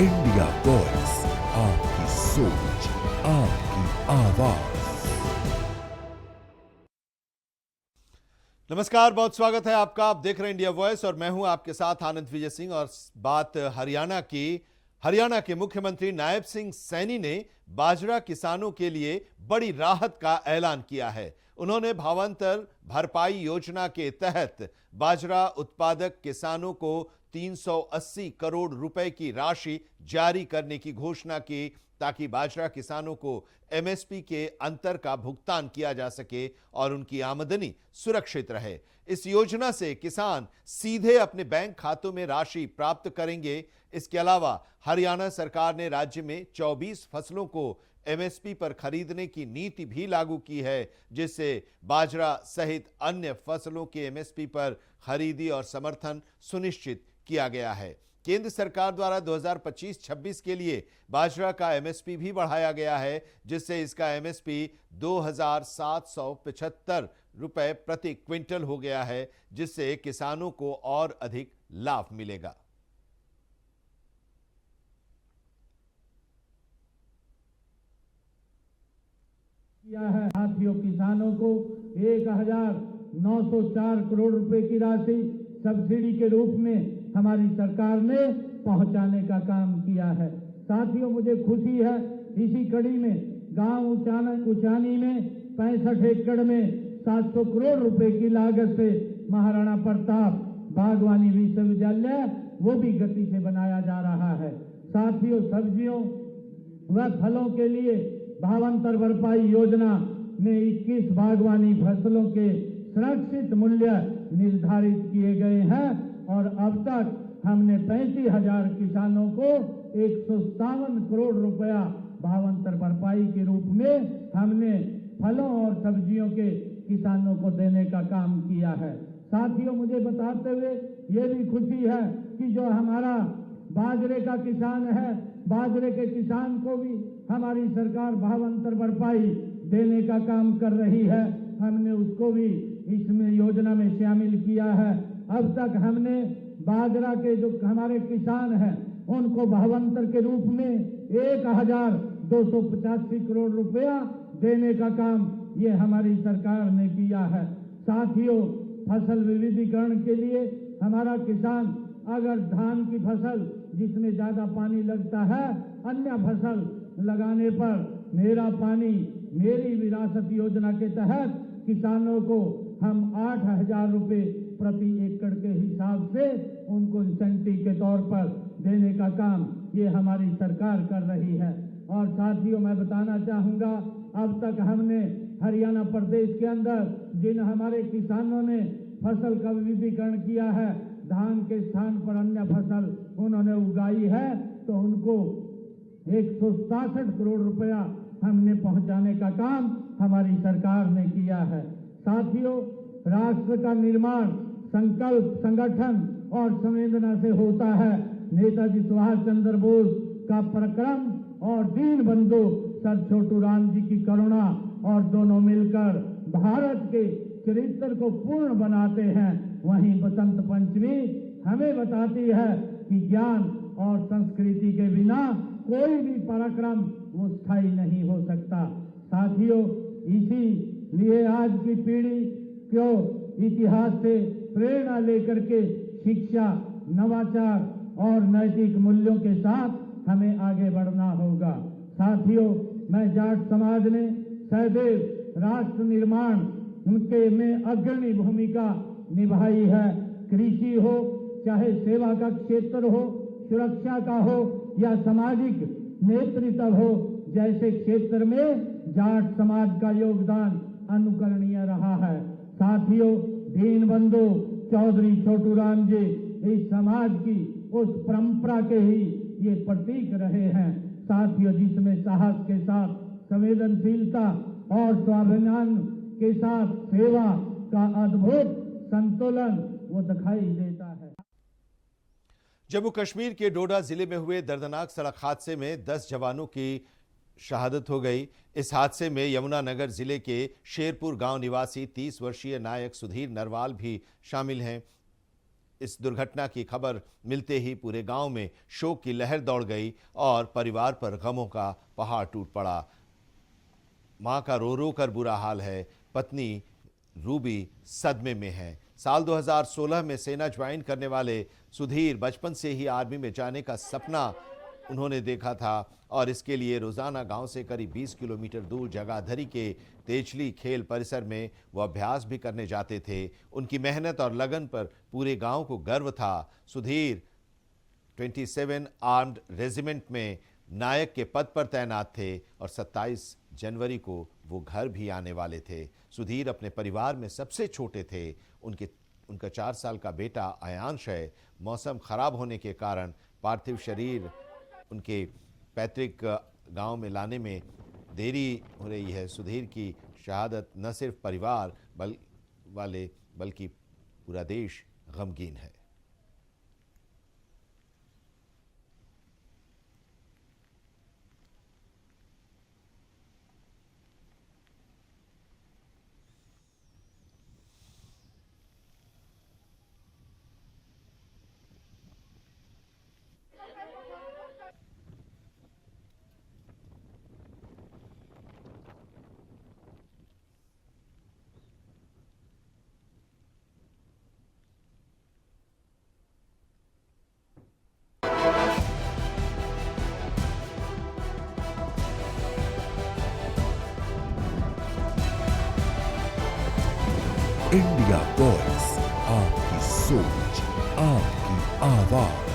India voice, आपकी सोच, आपकी आवाज। नमस्कार, बहुत स्वागत है आपका। आप देख रहे हैं इंडिया वॉइस और मैं हूं आपके साथ आनंद विजय सिंह। और बात हरियाणा की। हरियाणा के मुख्यमंत्री नायब सिंह सैनी ने बाजरा किसानों के लिए बड़ी राहत का ऐलान किया है। उन्होंने भावांतर भरपाई योजना के तहत बाजरा उत्पादक किसानों को 380 करोड़ रुपए की राशि जारी करने की घोषणा की, ताकि बाजरा किसानों को एमएसपी के अंतर का भुगतान किया जा सके और उनकी आमदनी सुरक्षित रहे। इस योजना से किसान सीधे अपने बैंक खातों में राशि प्राप्त करेंगे। इसके अलावा हरियाणा सरकार ने राज्य में 24 फसलों को एमएसपी पर खरीदने की नीति भी लागू की है, जिससे बाजरा सहित अन्य फसलों के एमएसपी पर खरीदी और समर्थन सुनिश्चित किया गया है। केंद्र सरकार द्वारा 2025-26 के लिए बाजरा का एमएसपी भी बढ़ाया गया है, जिससे इसका एमएसपी 2,775 रुपए प्रति क्विंटल हो गया है, जिससे किसानों को और अधिक लाभ मिलेगा। किया है साथियों, किसानों को 1,904 करोड़ रुपए की राशि सब्सिडी के रूप में हमारी सरकार ने पहुंचाने का काम किया है। साथियों, मुझे खुशी है, इसी कड़ी में गांव उचानी में 65 एकड़ में 700 करोड़ रुपए की लागत से महाराणा प्रताप बागवानी विश्वविद्यालय वो भी गति से बनाया जा रहा है। साथियों, सब्जियों व फलों के लिए भावांतर भरपाई योजना में 21 बागवानी फसलों के सुरक्षित मूल्य निर्धारित किए गए हैं और अब तक हमने 35,000 किसानों को 157 करोड़ रुपया भावांतर भरपाई के रूप में हमने फलों और सब्जियों के किसानों को देने का काम किया है। साथियों, मुझे बताते हुए ये भी खुशी है कि जो हमारा बाजरे का किसान है, बाजरे के किसान को भी हमारी सरकार भावांतर भरपाई देने का काम कर रही है। हमने उसको भी इसमें योजना में शामिल किया है। अब तक हमने बाजरा के जो हमारे किसान हैं उनको भावांतर के रूप में 1,285 करोड़ रुपया देने का काम ये हमारी सरकार ने किया है। साथियों, फसल विविधीकरण के लिए हमारा किसान अगर धान की फसल जिसमें ज्यादा पानी लगता है, अन्य फसल लगाने पर मेरा पानी मेरी विरासत योजना के तहत किसानों को हम 8,000 रुपए प्रति एकड़ के हिसाब से उनको इंसेंटिव के तौर पर देने का काम ये हमारी सरकार कर रही है। और साथियों, मैं बताना चाहूंगा, अब तक हमने हरियाणा प्रदेश के अंदर जिन हमारे किसानों ने फसल का विविधीकरण किया है, धान के स्थान पर अन्य फसल उन्होंने उगाई है, तो उनको 167 करोड़ रुपया हमने पहुंचाने का काम हमारी सरकार ने किया है। साथियों, राष्ट्र का निर्माण संकल्प, संगठन और संवेदना से होता है। नेताजी सुभाष चंद्र बोस का पराक्रम और दीन बंधु सर छोटू राम जी की करुणा और दोनों मिलकर भारत के चरित्र को पूर्ण बनाते हैं। वहीं बसंत पंचमी हमें बताती है कि ज्ञान और संस्कृति के बिना कोई भी पराक्रम वो स्थायी नहीं हो सकता। साथियों, इसीलिए आज की पीढ़ी को इतिहास से प्रेरणा लेकर के शिक्षा, नवाचार और नैतिक मूल्यों के साथ हमें आगे बढ़ना होगा। साथियों, मैं जाट समाज ने सदैव राष्ट्र निर्माण उनके में अग्रणी भूमिका निभाई है। कृषि हो, चाहे सेवा का क्षेत्र हो, सुरक्षा का हो या सामाजिक नेतृत्व हो, जैसे क्षेत्र में जाट समाज का योगदान अनुकरणीय रहा है। साथियों, दीन बंधु चौधरी छोटू राम जी इस समाज की उस परंपरा के ही ये प्रतीक रहे हैं। साथियों, जिसमें साहस के साथ संवेदनशीलता और स्वाभिमान के साथ सेवा का अद्भुत संतुलन वो दिखाई देता है। जम्मू कश्मीर के डोडा जिले में हुए दर्दनाक सड़क हादसे में 10 जवानों की शहादत हो गई। इस हादसे में यमुनानगर जिले के शेरपुर गांव निवासी 30 वर्षीय नायक सुधीर नरवाल भी शामिल हैं। इस दुर्घटना की खबर मिलते ही पूरे गांव में शोक की लहर दौड़ गई और परिवार पर गमों का पहाड़ टूट पड़ा। मां का रो रो कर बुरा हाल है, पत्नी रूबी सदमे में है। साल 2016 में सेना ज्वाइन करने वाले सुधीर बचपन से ही आर्मी में जाने का सपना उन्होंने देखा था और इसके लिए रोजाना गांव से करीब 20 किलोमीटर दूर जगाधरी के तेजली खेल परिसर में वो अभ्यास भी करने जाते थे। उनकी मेहनत और लगन पर पूरे गांव को गर्व था। सुधीर 27 आर्म्ड रेजिमेंट में नायक के पद पर तैनात थे और 27 जनवरी को वो घर भी आने वाले थे। सुधीर अपने परिवार में सबसे छोटे थे। उनका 4 साल का बेटा आयांश है। मौसम खराब होने के कारण पार्थिव शरीर उनके पैतृक गांव में लाने में देरी हो रही है। सुधीर की शहादत न सिर्फ परिवार बल्कि पूरा देश गमगीन है। इंडिया वॉइस, आपकी सोच, आपकी आवाज।